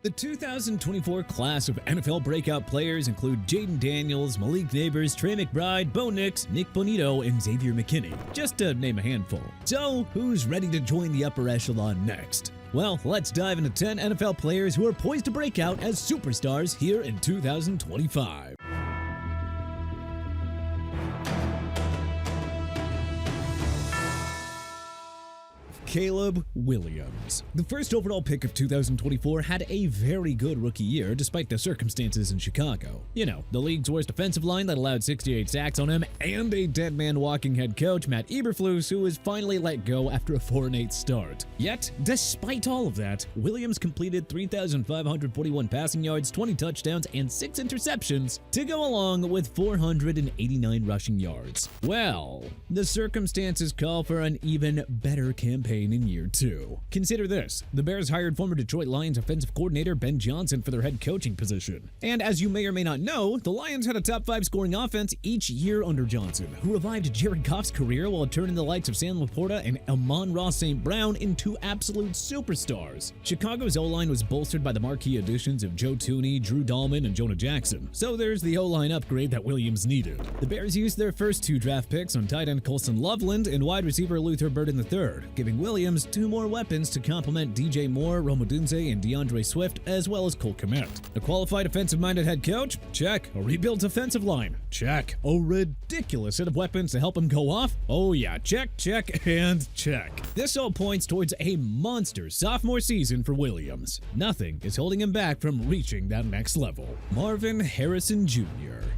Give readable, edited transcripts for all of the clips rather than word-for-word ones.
The 2024 class of NFL breakout players include Jaden Daniels, Malik Neighbors, Trey McBride, Bo Nix, Nick Bonito, and Xavier McKinney, just to name a handful. So, who's ready to join the upper echelon next? Well, let's dive into 10 NFL players who are poised to break out as superstars here in 2025. Caleb Williams. The first overall pick of 2024 had a very good rookie year despite the circumstances in Chicago. You know, the league's worst offensive line that allowed 68 sacks on him, and a dead man walking head coach, Matt Eberflus, who was finally let go after a 4-8 start. Yet, despite all of that, Williams completed 3,541 passing yards, 20 touchdowns, and 6 interceptions to go along with 489 rushing yards. Well, the circumstances call for an even better campaign in year 2. Consider this: the Bears hired former Detroit Lions offensive coordinator Ben Johnson for their head coaching position. And as you may or may not know, the Lions had a top 5 scoring offense each year under Johnson, who revived Jared Goff's career while turning the likes of Sam Laporta and Amon-Ra St. Brown into absolute superstars. Chicago's O-line was bolstered by the marquee additions of Joe Thuney, Drew Dahlman, and Jonah Jackson, so there's the O-line upgrade that Williams needed. The Bears used their first 2 draft picks on tight end Colson Loveland and wide receiver Luther Burden III, giving Williams 2 more weapons to complement DJ Moore, Rome Odunze, and DeAndre Swift, as well as Cole Kmet. A qualified offensive-minded head coach? Check. A rebuilt offensive line? Check. A ridiculous set of weapons to help him go off? Oh yeah, check, check, and check. This all points towards a monster sophomore season for Williams. Nothing is holding him back from reaching that next level. Marvin Harrison Jr.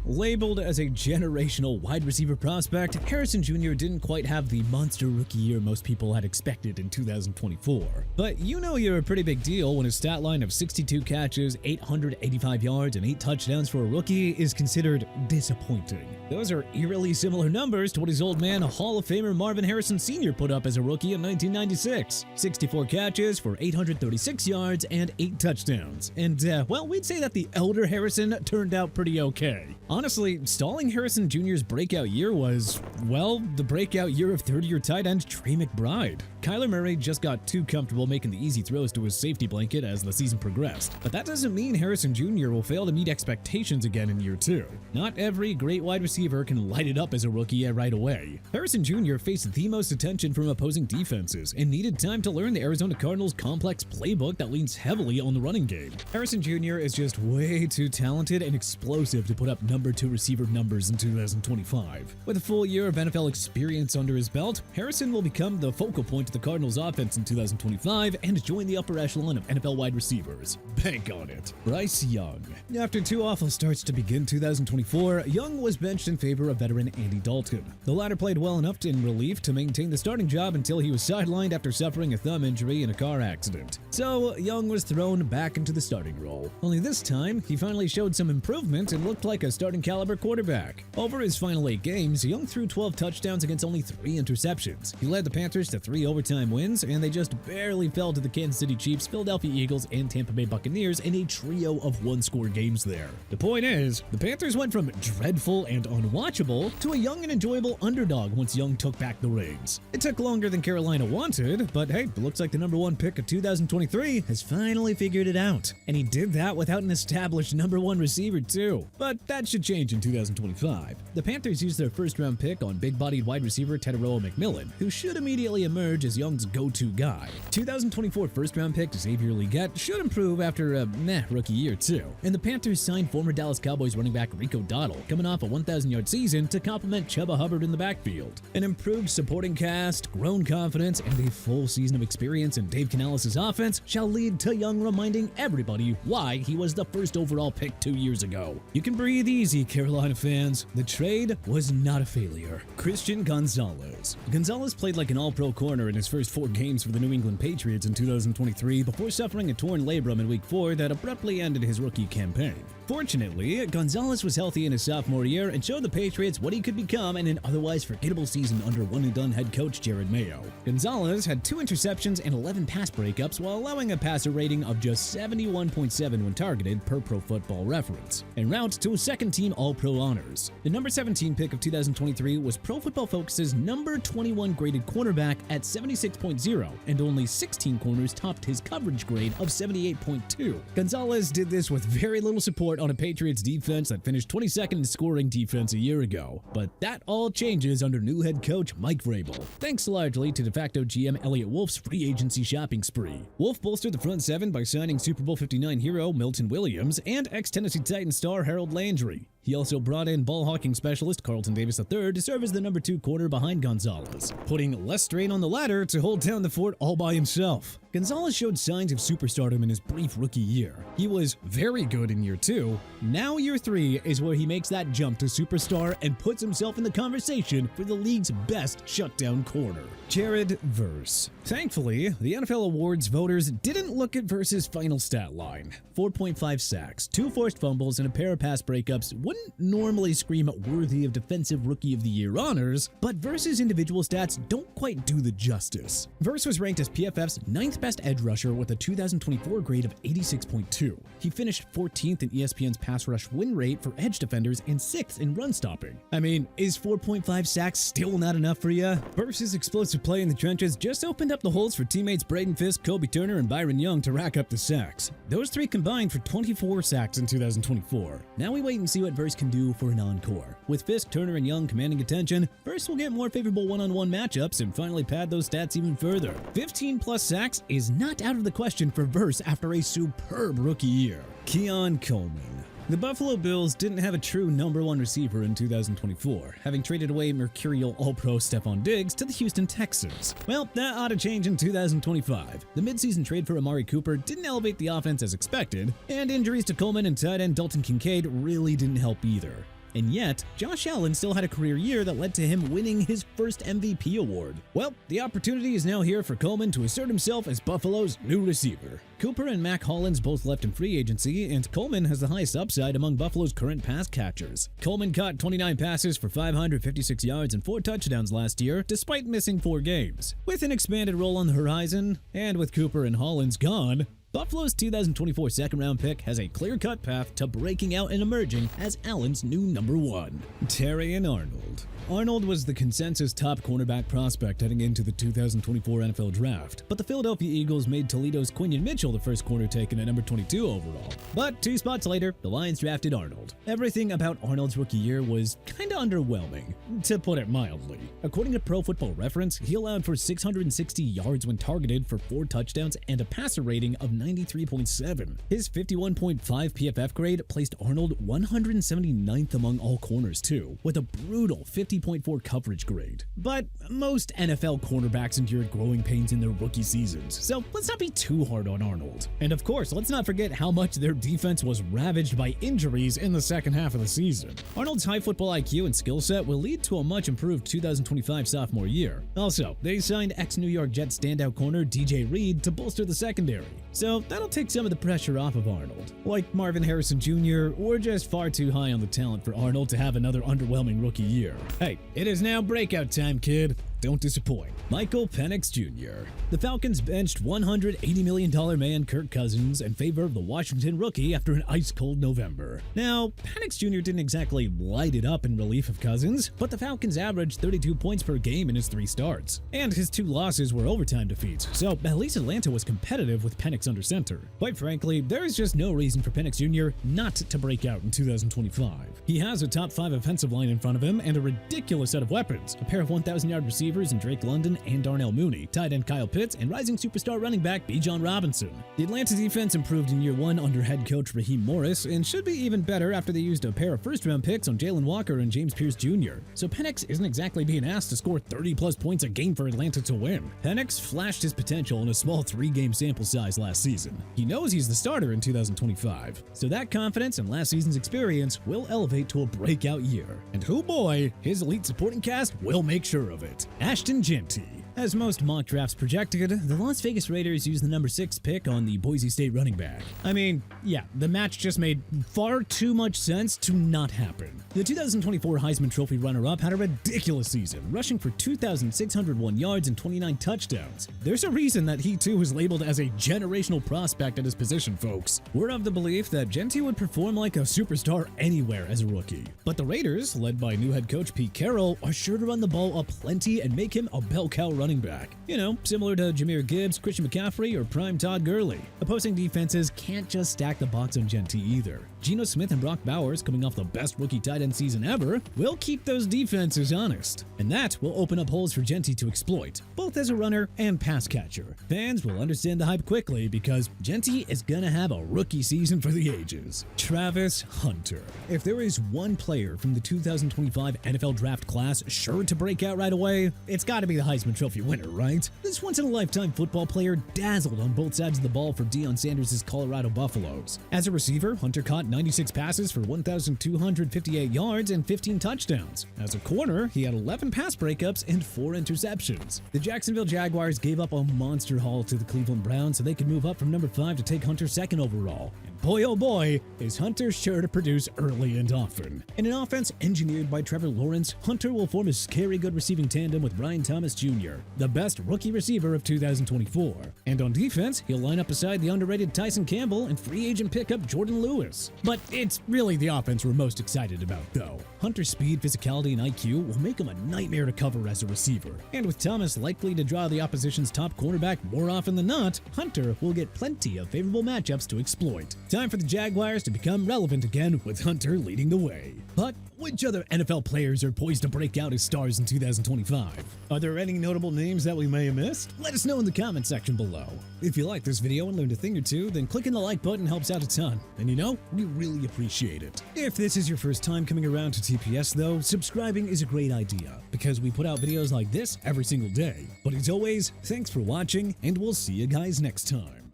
Labeled as a generational wide receiver prospect, Harrison Jr. didn't quite have the monster rookie year most people had expected in 2024. But you know you're a pretty big deal when a stat line of 62 catches, 885 yards, and 8 touchdowns for a rookie is considered disappointing. Those are eerily similar numbers to what his old man, Hall of Famer Marvin Harrison Sr. put up as a rookie in 1996. 64 catches for 836 yards and 8 touchdowns. And, well, we'd say that the elder Harrison turned out pretty okay. Honestly, stalling Harrison Jr.'s breakout year was, well, the breakout year of third-year tight end Trey McBride. Kyler Murray just got too comfortable making the easy throws to his safety blanket as the season progressed. But that doesn't mean Harrison Jr. will fail to meet expectations again in year 2. Not every great wide receiver can light it up as a rookie right away. Harrison Jr. faced the most attention from opposing defenses and needed time to learn the Arizona Cardinals' complex playbook that leans heavily on the running game. Harrison Jr. is just way too talented and explosive to put up number 2 receiver numbers in 2025. With a full year of NFL experience under his belt, Harrison will become the focal point of the Cardinals' offense in 2025 and join the upper echelon of NFL wide receivers. Bank on it. Bryce Young. After 2 awful starts to begin 2024, Young was benched in favor of veteran Andy Dalton. The latter played well enough in relief to maintain the starting job until he was sidelined after suffering a thumb injury in a car accident. So, Young was thrown back into the starting role. Only this time, he finally showed some improvement and looked like a starting caliber quarterback. Over his final 8 games, Young threw 12 touchdowns against only 3 interceptions. He led the Panthers to 3 overtime wins, and they just barely fell to the Kansas City Chiefs, Philadelphia Eagles, and Tampa Bay Buccaneers in a trio of 1-score games there. The point is, the Panthers went from dreadful and unwatchable to a young and enjoyable underdog once Young took back the reins. It took longer than Carolina wanted, but hey, it looks like the number 1 pick of 2023 has finally figured it out. And he did that without an established number 1 receiver too. But that should change in 2025. The Panthers used their first-round pick on big-bodied wide receiver Teteroa McMillan, who should immediately emerge as Young's go-to guy. 2024 first-round pick Xavier Legette should improve after a rookie year too. And the Panthers signed former Dallas Cowboys running back Rico Dowdle, coming off a 1,000-yard season, to complement Chuba Hubbard in the backfield. An improved supporting cast, grown confidence, and a full season of experience in Dave Canales' offense shall lead to Young reminding everybody why he was the first overall pick 2 years ago. You can breathe easy, Carolina fans. The trade was not a failure. Christian Gonzalez. Gonzalez played like an all-pro corner in his first 4 games for the New England Patriots in 2023 before suffering a torn labrum in Week 4 that abruptly ended his rookie campaign. Fortunately, Gonzalez was healthy in his sophomore year and showed the Patriots what he could become in an otherwise forgettable season under one-and-done head coach Jerod Mayo. Gonzalez had 2 interceptions and 11 pass breakups while allowing a passer rating of just 71.7 when targeted per Pro Football Reference, en route to a second-team All-Pro honors. The number 17 pick of 2023 was Pro Football Focus's number 21 graded cornerback at 76.0, and only 16 corners topped his coverage grade of 78.2. Gonzalez did this with very little support on a Patriots defense that finished 22nd in scoring defense a year ago. But that all changes under new head coach Mike Vrabel, thanks largely to de facto GM Elliott Wolf's free agency shopping spree. Wolf bolstered the front seven by signing Super Bowl 59 hero Milton Williams and ex-Tennessee Titans star Harold Landry. He also brought in ball-hawking specialist Carlton Davis III to serve as the number 2 corner behind Gonzalez, putting less strain on the latter to hold down the fort all by himself. Gonzalez showed signs of superstardom in his brief rookie year. He was very good in year 2. Now year 3 is where he makes that jump to superstar and puts himself in the conversation for the league's best shutdown corner, Jared Verse. Thankfully, the NFL awards voters didn't look at Verse's final stat line. 4.5 sacks, 2 forced fumbles, and a pair of pass breakups wouldn't normally scream worthy of Defensive Rookie of the Year honors, but Verse's individual stats don't quite do the justice. Verse was ranked as PFF's 9th best edge rusher with a 2024 grade of 86.2. He finished 14th in ESPN's pass rush win rate for edge defenders and 6th in run stopping. I mean, is 4.5 sacks still not enough for you? Verse's explosive play in the trenches just opened up the holes for teammates Braden Fisk, Kobe Turner, and Byron Young to rack up the sacks. Those 3 combined for 24 sacks in 2024. Now we wait and see what Verse can do for an encore. With Fisk, Turner, and Young commanding attention, Verse will get more favorable one-on-one matchups and finally pad those stats even further. 15+ sacks is not out of the question for Verse after a superb rookie year. Keon Coleman. The Buffalo Bills didn't have a true number 1 receiver in 2024, having traded away mercurial All-Pro Stephon Diggs to the Houston Texans. Well, that ought to change in 2025. The midseason trade for Amari Cooper didn't elevate the offense as expected, and injuries to Coleman and tight end Dalton Kincaid really didn't help either. And yet, Josh Allen still had a career year that led to him winning his first MVP award. Well, the opportunity is now here for Coleman to assert himself as Buffalo's new receiver. Cooper and Mac Hollins both left in free agency, and Coleman has the highest upside among Buffalo's current pass catchers. Coleman caught 29 passes for 556 yards and 4 touchdowns last year, despite missing 4 games. With an expanded role on the horizon, and with Cooper and Hollins gone, Buffalo's 2024 second-round pick has a clear-cut path to breaking out and emerging as Allen's new number 1. Terrion Arnold. Arnold was the consensus top cornerback prospect heading into the 2024 NFL Draft, but the Philadelphia Eagles made Toledo's Quinion Mitchell the first corner taken at number 22 overall. But 2 spots later, the Lions drafted Arnold. Everything about Arnold's rookie year was kinda underwhelming, to put it mildly. According to Pro Football Reference, he allowed for 660 yards when targeted for 4 touchdowns and a passer rating of 93.7. His 51.5 PFF grade placed Arnold 179th among all corners too, with a brutal 50.4 coverage grade. But most NFL cornerbacks endured growing pains in their rookie seasons, so let's not be too hard on Arnold. And of course, let's not forget how much their defense was ravaged by injuries in the second half of the season. Arnold's high football IQ and skill set will lead to a much improved 2025 sophomore year. Also, they signed ex-New York Jets standout corner DJ Reed to bolster the secondary, so that'll take some of the pressure off of Arnold. Like Marvin Harrison Jr., we're just far too high on the talent for Arnold to have another underwhelming rookie year. Hey, it is now breakout time, kid. Don't disappoint. Michael Penix Jr. The Falcons benched $180 million man Kirk Cousins in favor of the Washington rookie after an ice-cold November. Now, Penix Jr. didn't exactly light it up in relief of Cousins, but the Falcons averaged 32 points per game in his 3 starts. And his 2 losses were overtime defeats, so at least Atlanta was competitive with Penix under center. Quite frankly, there's just no reason for Penix Jr. not to break out in 2025. He has a top 5 offensive line in front of him and a ridiculous set of weapons, a pair of 1,000-yard receivers in Drake London and Darnell Mooney, tight end Kyle Pitts, and rising superstar running back Bijan Robinson. The Atlanta defense improved in year 1 under head coach Raheem Morris and should be even better after they used a pair of first-round picks on Jalen Walker and James Pierce Jr. So Penix isn't exactly being asked to score 30+ points a game for Atlanta to win. Penix flashed his potential in a small 3-game sample size last season. He knows he's the starter in 2025, so that confidence and last season's experience will elevate to a breakout year. And oh boy, his elite supporting cast will make sure of it. Asheton Genty. As most mock drafts projected, the Las Vegas Raiders used the number 6 pick on the Boise State running back. I mean, yeah, the match just made far too much sense to not happen. The 2024 Heisman Trophy runner-up had a ridiculous season, rushing for 2,601 yards and 29 touchdowns. There's a reason that he too was labeled as a generational prospect at his position, folks. We're of the belief that Genty would perform like a superstar anywhere as a rookie. But the Raiders, led by new head coach Pete Carroll, are sure to run the ball up plenty and make him a bell cow running back. You know, similar to Jahmyr Gibbs, Christian McCaffrey, or prime Todd Gurley. Opposing defenses can't just stack the box on Genty either. Geno Smith and Brock Bowers, coming off the best rookie tight end season ever, will keep those defenses honest. And that will open up holes for Genty to exploit, both as a runner and pass catcher. Fans will understand the hype quickly because Genty is gonna have a rookie season for the ages. Travis Hunter. If there is one player from the 2025 NFL draft class sure to break out right away, it's gotta be the Heisman Trophy winner, right? This once-in-a-lifetime football player dazzled on both sides of the ball for Deion Sanders' Colorado Buffaloes. As a receiver, Hunter caught 96 passes for 1,258 yards and 15 touchdowns. As a corner, he had 11 pass breakups and 4 interceptions. The Jacksonville Jaguars gave up a monster haul to the Cleveland Browns so they could move up from number 5 to take Hunter second overall. And boy oh boy, is Hunter sure to produce early and often. In an offense engineered by Trevor Lawrence, Hunter will form a scary good receiving tandem with Brian Thomas Jr., the best rookie receiver of 2024. And on defense, he'll line up beside the underrated Tyson Campbell and free agent pickup Jordan Lewis. But it's really the offense we're most excited about, though. Hunter's speed, physicality, and IQ will make him a nightmare to cover as a receiver. And with Thomas likely to draw the opposition's top cornerback more often than not, Hunter will get plenty of favorable matchups to exploit. Time for the Jaguars to become relevant again, with Hunter leading the way. But which other NFL players are poised to break out as stars in 2025? Are there any notable names that we may have missed? Let us know in the comment section below. If you liked this video and learned a thing or two, then clicking the like button helps out a ton. And you know, we really appreciate it. If this is your first time coming around to TPS though, subscribing is a great idea because we put out videos like this every single day. But as always, thanks for watching and we'll see you guys next time.